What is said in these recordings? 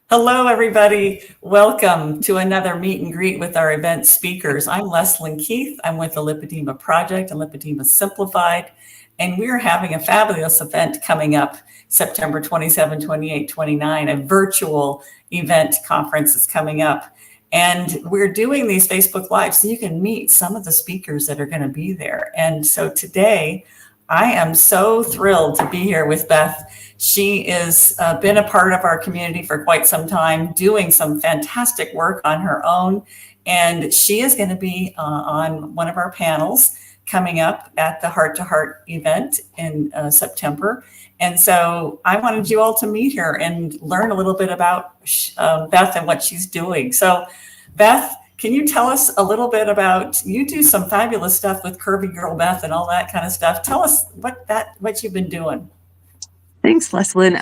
Hello, everybody. Welcome to another meet and greet with our event speakers. I'm Leslyn Keith. I'm with the Lipidemia Project and Lipidemia Simplified, and we're having a fabulous event coming up September 27, 28, 29. A virtual event conference is coming up. And we're doing these Facebook Lives so you can meet some of the speakers that are going to be there. And so today, I am so thrilled to be here with Beth. She has been a part of our community for quite some time, doing some fantastic work on her own. And she is going to be on one of our panels coming up at the Heart to Heart event in September. And so I wanted you all to meet her and learn a little bit about Beth and what she's doing. So Beth, can you tell us a little bit about, you do some fabulous stuff with Curvy Girl Beth and all that kind of stuff. Tell us what you've been doing. Thanks, Leslyn.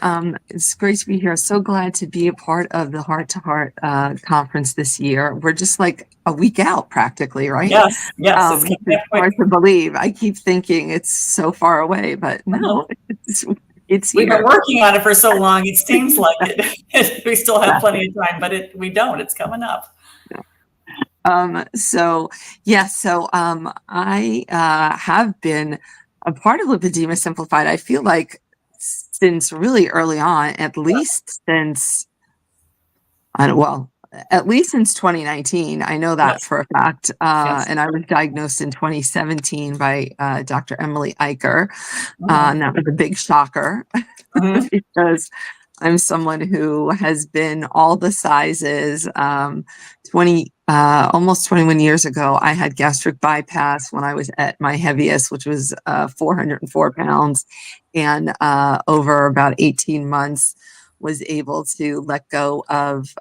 It's great to be here. So glad to be a part of the Heart to Heart conference this year. We're just like a week out practically, right? Yes. It's hard to believe. I keep thinking it's so far away, but no, it's We've here. been working on it for so long. It seems like it. We still have plenty of time, but we don't. It's coming up. I have been a part of Lipidemia Simplified. I feel like since really early on, at least since 2019. I know that for a fact. And I was diagnosed in 2017 by Dr. Emily Eicher. And that was a big shocker because I'm someone who has been all the sizes. Almost 21 years ago, I had gastric bypass when I was at my heaviest, which was 404 pounds. And over about 18 months, was able to let go of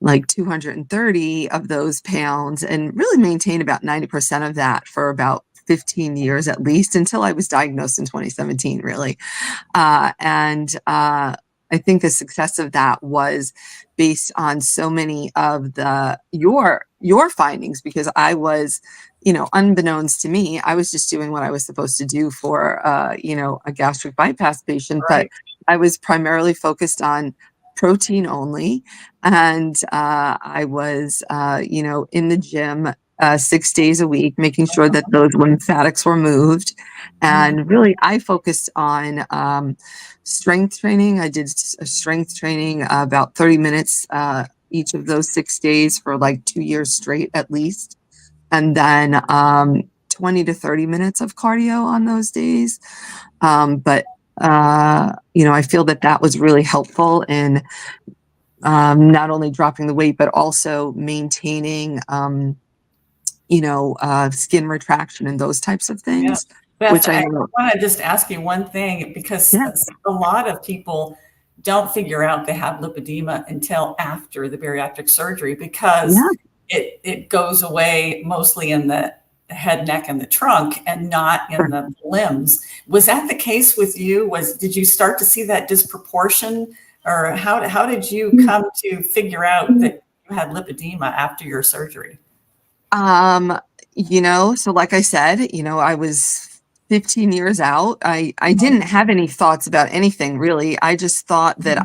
like 230 of those pounds and really maintain about 90% of that for about 15 years at least, until I was diagnosed in 2017, really. I think the success of that was based on so many of your findings, because I was, unbeknownst to me, I was just doing what I was supposed to do for, a gastric bypass patient, Right. but I was primarily focused on protein only. And I was, in the gym 6 days a week, making sure that those lymphatics were moved. And really, I focused on strength training. I did a strength training about 30 minutes each of those 6 days for like 2 years straight, at least. And then 20 to 30 minutes of cardio on those days. I feel that was really helpful in not only dropping the weight, but also maintaining, skin retraction and those types of things. Yeah. Beth, Which I want to just ask you one thing, because a lot of people don't figure out they have lipedema until after the bariatric surgery, because it goes away mostly in the head, neck, and the trunk, and not in the limbs. Was that the case with you? Did you start to see that disproportion, or how did you come to figure out that you had lipedema after your surgery? So like I said, I was 15 years out. I didn't have any thoughts about anything, really. I just thought that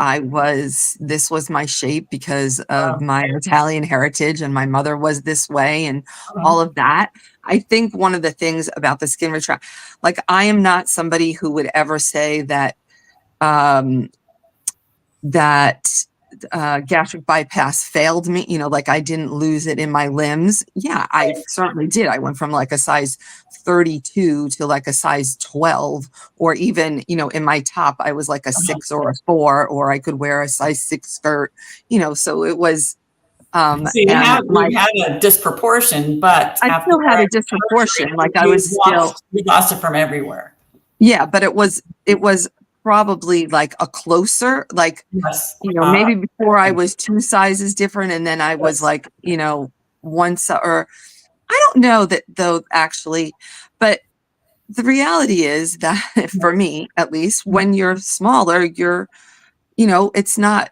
this was my shape because of my Italian heritage, and my mother was this way, and all of that. I think one of the things about the skin retract, like, I am not somebody who would ever say that, gastric bypass failed me, like I didn't lose it in my limbs. Yeah, I certainly did. I went from like a size 32 to like a size 12, or even, in my top, I was like a 6 or a 4, or I could wear a size 6 skirt, so it was. So you had a disproportion, but I still had a disproportion. Like I was you lost it from everywhere. Yeah, but it was probably like a closer, like, maybe before I was 2 sizes different, and then I was like, once, or I don't know that though, actually. But the reality is that for me, at least, when you're smaller, you're not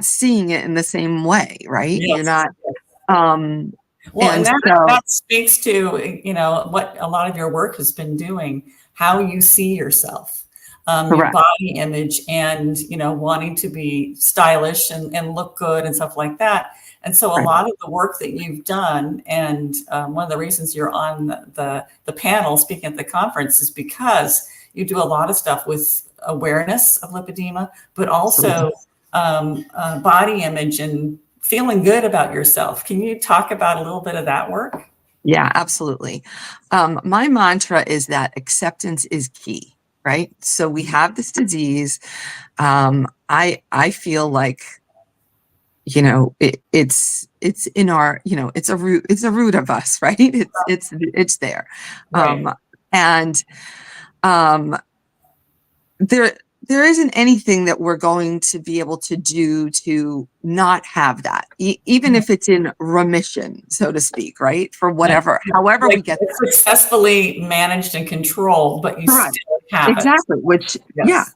seeing it in the same way, right? Yes. You're not. Well, and that speaks to, what a lot of your work has been doing, how you see yourself. your Correct. body image and, wanting to be stylish and look good and stuff like that. And so a Right. lot of the work that you've done, and one of the reasons you're on the panel speaking at the conference is because you do a lot of stuff with awareness of lipedema, but also body image and feeling good about yourself. Can you talk about a little bit of that work? Yeah, absolutely. My mantra is that acceptance is key, right? So we have this disease. I feel like, it's in our, it's a root of us, right? It's there. Right. And there isn't anything that we're going to be able to do to not have that, even if it's in remission, so to speak, right? For whatever, however we Like get it's there. successfully managed and controlled, but you Correct. still have it. Exactly. Which, yeah. Yes.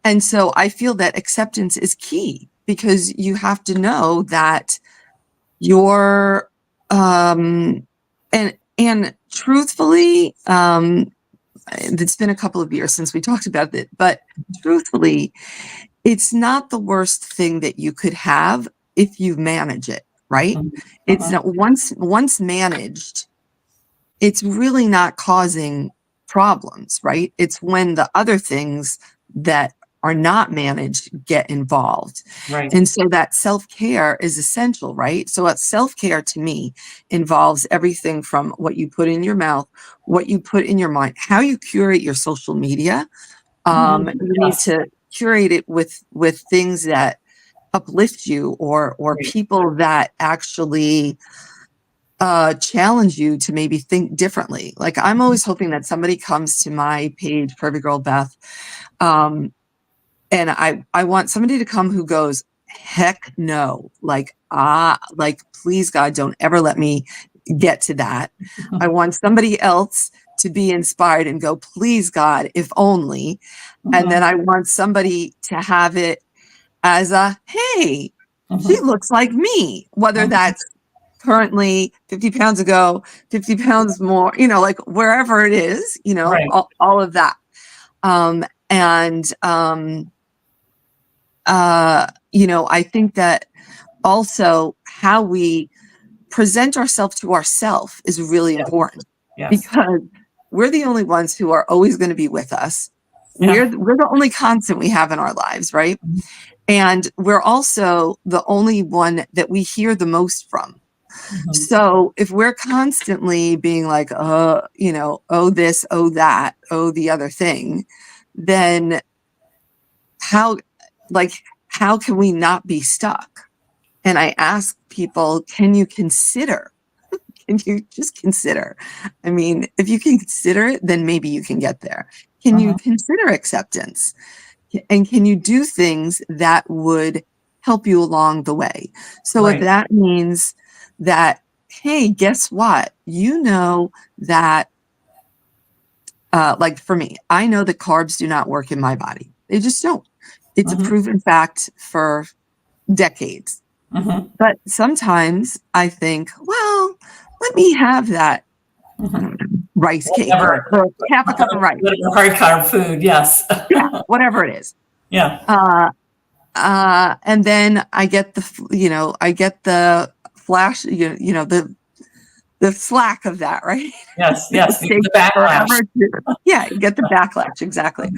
And so I feel that acceptance is key because you have to know that you're, and truthfully, it's been a couple of years since we talked about it, but truthfully, it's not the worst thing that you could have if you manage it, right? It's not once managed, it's really not causing problems, right? It's when the other things that are not managed get involved. Right. And so that self-care is essential, right? So self-care to me involves everything from what you put in your mouth, what you put in your mind, how you curate your social media. You need Yes. to curate it with things that uplift you or Right. people that actually challenge you to maybe think differently. Like I'm always hoping that somebody comes to my page, Perfect Girl Beth, and I want somebody to come who goes, heck no, like please God, don't ever let me get to that. I want somebody else to be inspired and go, please God, if only. And then I want somebody to have it as a, hey, she looks like me, whether that's currently 50 pounds ago, 50 pounds more, like wherever it is, Right. all of that. And I think that also how we present ourselves to ourselves is really important Yes. because we're the only ones who are always going to be with us. Yeah. We're the only constant we have in our lives, right? And we're also the only one that we hear the most from. So if we're constantly being like, oh this, oh that, oh the other thing, then how can we not be stuck? And I ask people, can you just consider? I mean, if you can consider it, then maybe you can get there. Can you consider acceptance? And can you do things that would help you along the way? So if that means that, hey, guess what? That, like for me, I know that carbs do not work in my body. They just don't. It's a proven fact for decades. But sometimes I think, well, let me have that rice cake or half a cup of rice. Hard carb food. Yes. Yeah, whatever it is. Yeah. And then I get the flash, the slack of that, right? Yes. Yes. The backlash. Yeah, you get the backlash. Exactly.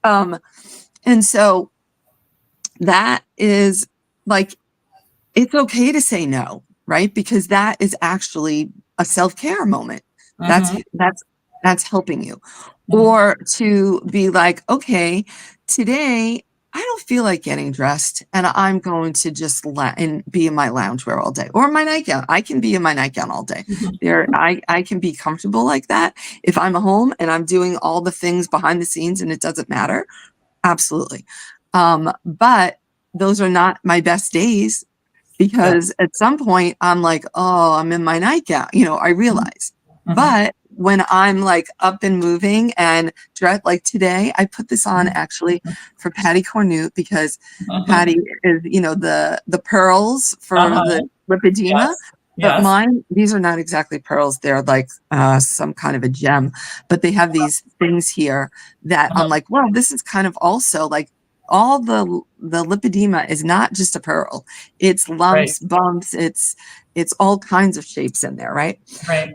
And so that is like, it's okay to say no, right? Because that is actually a self-care moment. That's helping you. Or to be like, okay, today I don't feel like getting dressed and I'm going to just be in my loungewear all day or my nightgown. I can be in my nightgown all day. I can be comfortable like that. If I'm home and I'm doing all the things behind the scenes and it doesn't matter, absolutely. But those are not my best days because at some point I'm like, oh, I'm in my nightgown, I realize. But when I'm like up and moving and dressed, like today, I put this on actually for Patty Cornute because Patty is, the pearls for the lipedema. But Yes. mine, these are not exactly pearls. They're like some kind of a gem, but they have these things here that I'm like, well, this is kind of also like all the lipidema is not just a pearl. It's Right. lumps, bumps, it's all kinds of shapes in there, right? Right.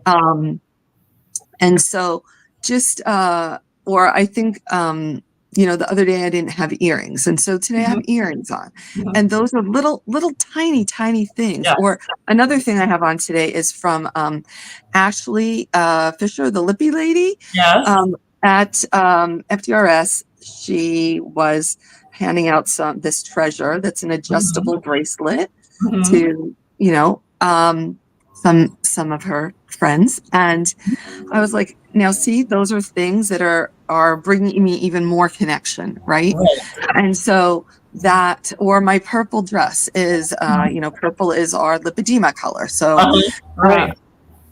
And so just or I think you know, the other day I didn't have earrings, and so today I have earrings on, and those are little tiny things. Yeah. Or another thing I have on today is from Ashley Fisher, the lippy lady, Yes. at FDRS. She was handing out this treasure that's an adjustable bracelet to, you know, some of her friends. And I was like, now see, those are things that are bringing me even more connection, right? Right. And so that, or my purple dress is, you know, purple is our lipedema color. So, Right.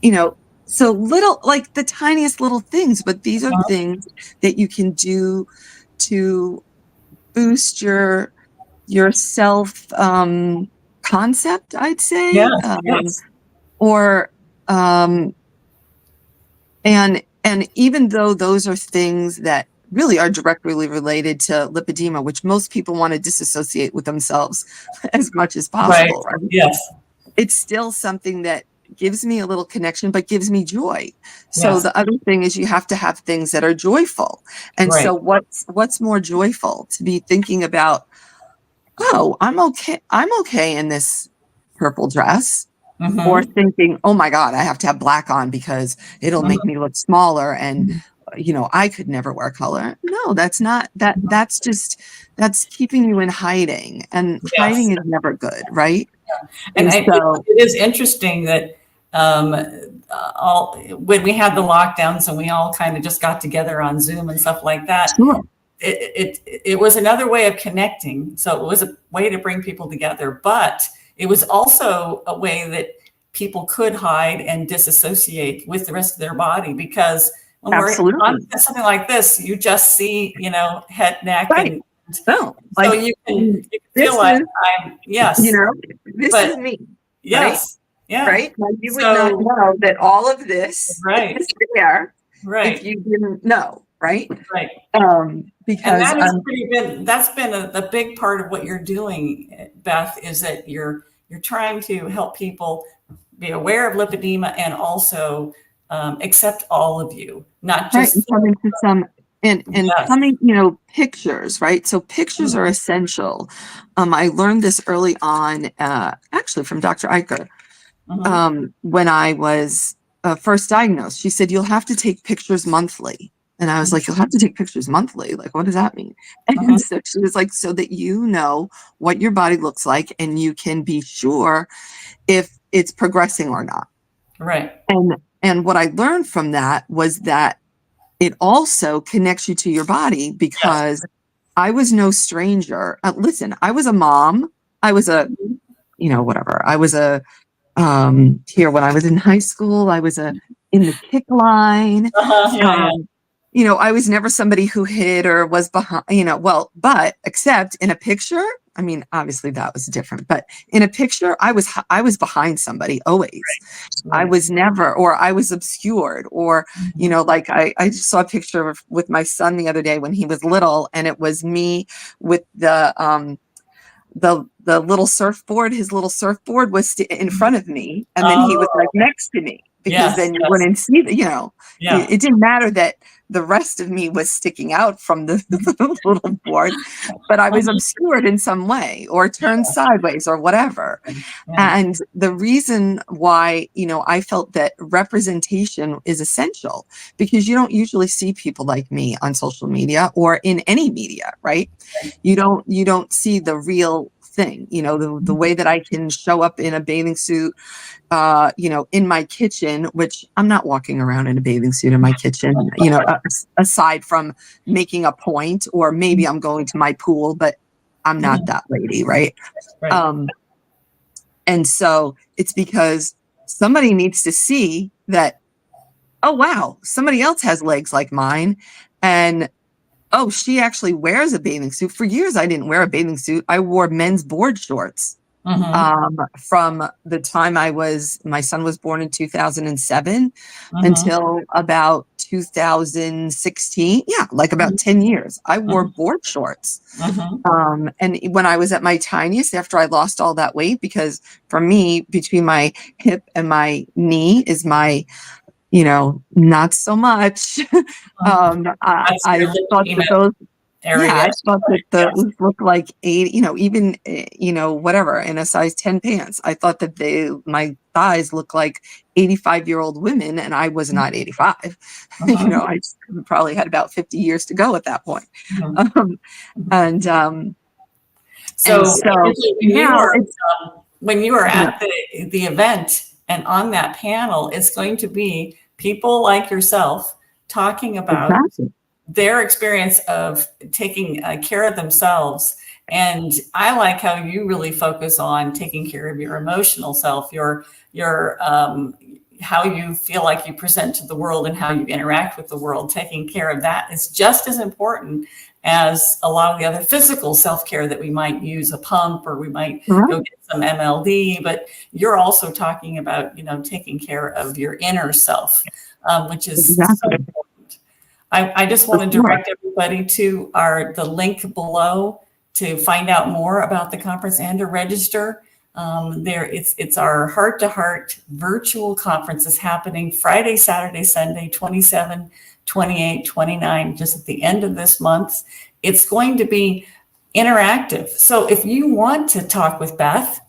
you know, so little, like the tiniest little things, but these are things that you can do to boost your self concept, I'd say, Yes. Yes. or and even though those are things that really are directly related to lipedema, which most people want to disassociate with themselves as much as Right. possible, right? Yes. It's still something that gives me a little connection, but gives me joy. So Yes. the other thing is you have to have things that are joyful. And Right. so what's more joyful to be thinking about, oh, I'm okay in this purple dress, or thinking, oh my God, I have to have black on because it'll make me look smaller, and you know, I could never wear color. No, that's not that. That's keeping you in hiding, and Yes. hiding is never good, right? And And so, it is interesting that um, all when we had the lockdowns and we all kind of just got together on Zoom and stuff like that, sure, it was another way of connecting. So it was a way to bring people together, but it was also a way that people could hide and disassociate with the rest of their body, because when we're on absolutely, something like this, you just see, you know, head, neck, right. and No, so like you can feel this like is, I'm, you yes, know, this but is me, right? yes, yeah. Right? Like you would not So know that all of this right, is there if right, you didn't know, right? right. And Because that has pretty been, that's been a big part of what you're doing, Beth, is that you're trying to help people be aware of lipedema and also accept all of you, not right, and just come into some and yes. coming, you know, pictures, right? So pictures are Mhm, essential. I learned this early on, actually from Dr. Eicher, mhm, when I was first diagnosed. She said, you'll have to take pictures monthly. And I was mhm, like, you'll have to take pictures monthly? Like, what does that mean? And mhm. so she was like, so that you know what your body looks like and you can be sure if it's progressing or not. Right. And what I learned from that was that it also connects you to your body, Yes. because I was no stranger. Listen, I was a mom. I was a, you know, whatever. I was a, here when I was in high school, I was in the kick line. Yeah. Yeah. Um, you know, I was never somebody who hid or was behind, you know, well, but except in a picture, I mean, obviously that was different, but in a picture, I was behind somebody always. I Right. was never, or I was obscured, or, you Mhm. know, like I just saw a picture with my son the other day when he was little, and it was me with the little surfboard. His little surfboard was in front of me, and then he was like Oh, next to me, because yes. then you Yes. wouldn't see the, you know, Yeah. it didn't matter that the rest of me was sticking out from the, the little board, but I was Mhm. obscured in some way or turned sideways or whatever. Yeah. And the reason why, you know, I felt that representation is essential, because you don't usually see people like me on social media or in any media, right? You don't see the real thing, you know, the way that I can show up in a bathing suit, you know, in my kitchen, which I'm not walking around in a bathing suit in my kitchen, you know, aside from making a point, or maybe I'm going to my pool, but I'm not Mhm. that lady, right? Right. Um, and so it's because somebody needs to see that, oh, wow, somebody else has legs like mine. And oh, she actually wears a bathing suit. For years, I didn't wear a bathing suit. I wore men's board shorts. from the time my son was born in 2007 until about 2016. Yeah, like about 10 years. I wore board shorts. And when I was at my tiniest, after I lost all that weight, because for me, between my hip and my knee is my, not so much. That's I your thought lipedema that those, area. I thought that Yes. those looked like 80, even, whatever, in a size 10 pants. I thought that my thighs looked like 85-year-old women, and I was not 85. I probably had about 50 years to go at that point. Um, and, um, So, so now it's, when you are at the event and on that panel, it's going to be people like yourself talking about their experience of taking care of themselves. And I like how you really focus on taking care of your emotional self, your how you feel like you present to the world and how you interact with the world. Taking care of that is just as important as a lot of the other physical self-care that we might use, a pump, or we might go get some MLD, but you're also talking about, taking care of your inner self, which is so important. I just want to direct everybody to the link below to find out more about the conference and to register. It's our heart-to-heart virtual conference is happening Friday, Saturday, Sunday, 27, 28, 29, just at the end of this month. It's going to be interactive. So if you want to talk with Beth,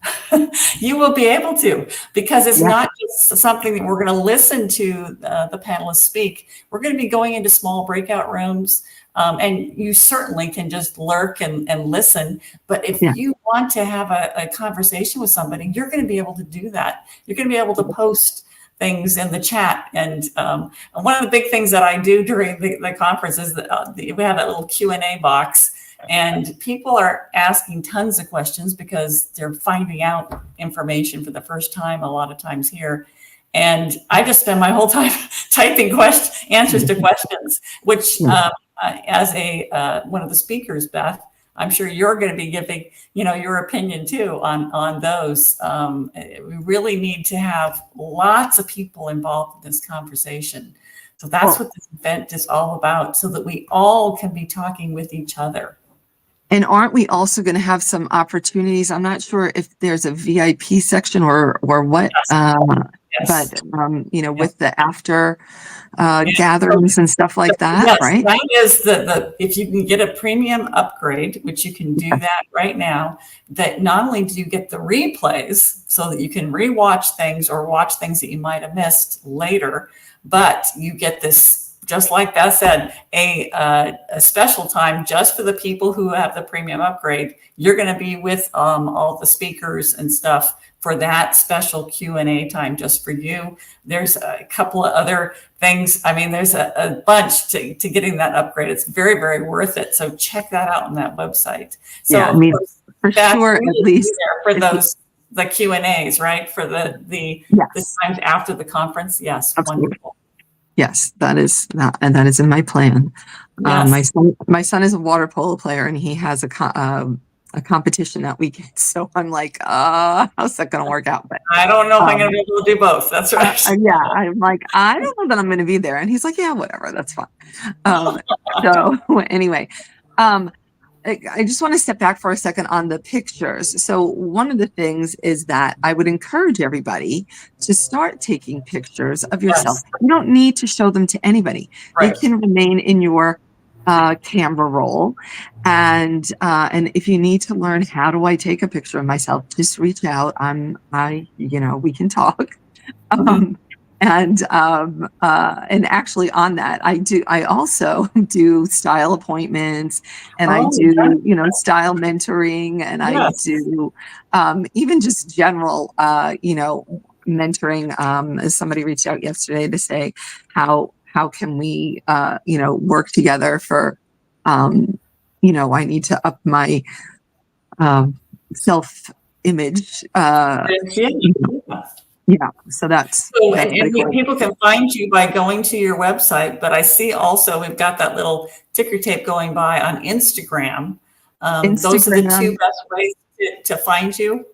you will be able to, because it's not just something that we're going to listen to the panelists speak. We're going to be going into small breakout rooms. And you certainly can just lurk and listen. But if you want to have a conversation with somebody, you're going to be able to do that. You're going to be able to post things in the chat. And one of the big things that I do during the conference is that we have a little Q&A box. And people are asking tons of questions because they're finding out information for the first time a lot of times here. And I just spend my whole time typing answers to questions, which as one of the speakers, Beth, I'm sure you're going to be giving, your opinion too on those. We really need to have lots of people involved in this conversation. So that's what this event is all about, so that we all can be talking with each other. And aren't we also going to have some opportunities? I'm not sure if there's a VIP section or what, but with the after gatherings and stuff like that, right? That is if you can get a premium upgrade, which you can do that right now, that not only do you get the replays so that you can rewatch things or watch things that you might have missed later, but you get this, just like Beth said, a special time just for the people who have the premium upgrade. You're going to be with all the speakers and stuff for that special Q&A time just for you. There's a couple of other things. I mean, there's a bunch to getting that upgrade. It's very, very worth it. So check that out on that website. So for sure, at least for the Q&As, right? For the times after the conference. Yes, absolutely. Wonderful. Yes, that is in my plan. Yes. My son is a water polo player, and he has a competition that weekend. So I'm like, how's that going to work out? But I don't know if I'm going to be able to do both. That's right. I'm like, I don't know that I'm going to be there. And he's like, yeah, whatever, that's fine. So anyway, I just want to step back for a second on the pictures. So one of the things is that I would encourage everybody to start taking pictures of yourself. Yes. You don't need to show them to anybody. Right. They can remain in your camera roll. And if you need to learn, how do I take a picture of myself, just reach out. We can talk. And actually on that, I also do style appointments, and I do, style mentoring, and I do even just general, mentoring. As somebody reached out yesterday to say, how can we, work together for, I need to up my self-image. Yeah, so that's and people can find you by going to your website, but I see also we've got that little ticker tape going by on Instagram. Those are the two best ways to find you.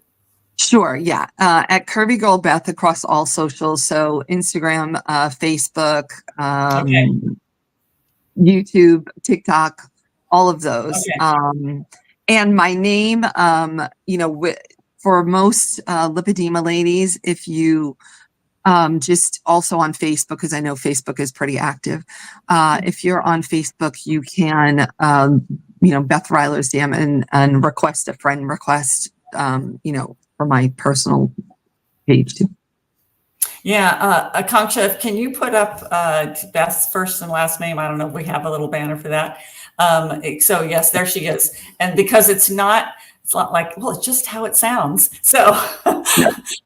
Sure. Yeah. At Curvy Girl Beth across all socials. So Instagram, Facebook, Okay. YouTube, TikTok, all of those. Okay. And my name, for most lipedema ladies, if you just also on Facebook, because I know Facebook is pretty active. If you're on Facebook, you can, Beth Rylaarsdam and request a friend request, for my personal page too. Yeah, Akanksha, can you put up Beth's first and last name? I don't know if we have a little banner for that. So yes, there she is. And because it's not like, well, it's just how it sounds. So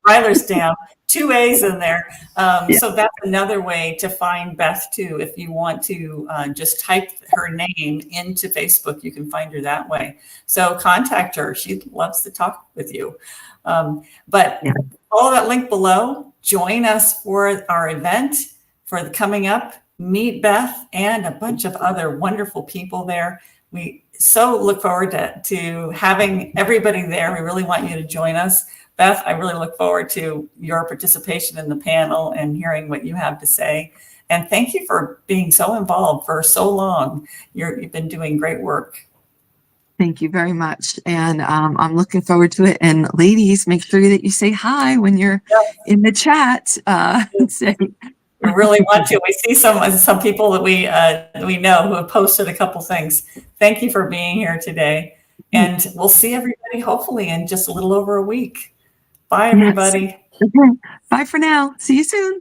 Rylaarsdam, two A's in there. Yeah. So that's another way to find Beth too. If you want to just type her name into Facebook, you can find her that way. So contact her. She loves to talk with you. But Yeah. follow that link below. Join us for our event for the coming up. Meet Beth and a bunch of other wonderful people there. We so look forward to having everybody there. We really want you to join us. Beth, I really look forward to your participation in the panel and hearing what you have to say. And thank you for being so involved for so long. You've been doing great work. Thank you very much. And I'm looking forward to it. And ladies, make sure that you say hi when you're in the chat. Say. We really want to. We see some people that we know who have posted a couple things. Thank you for being here today. And we'll see everybody hopefully in just a little over a week. Bye, everybody. Yes. Okay. Bye for now. See you soon.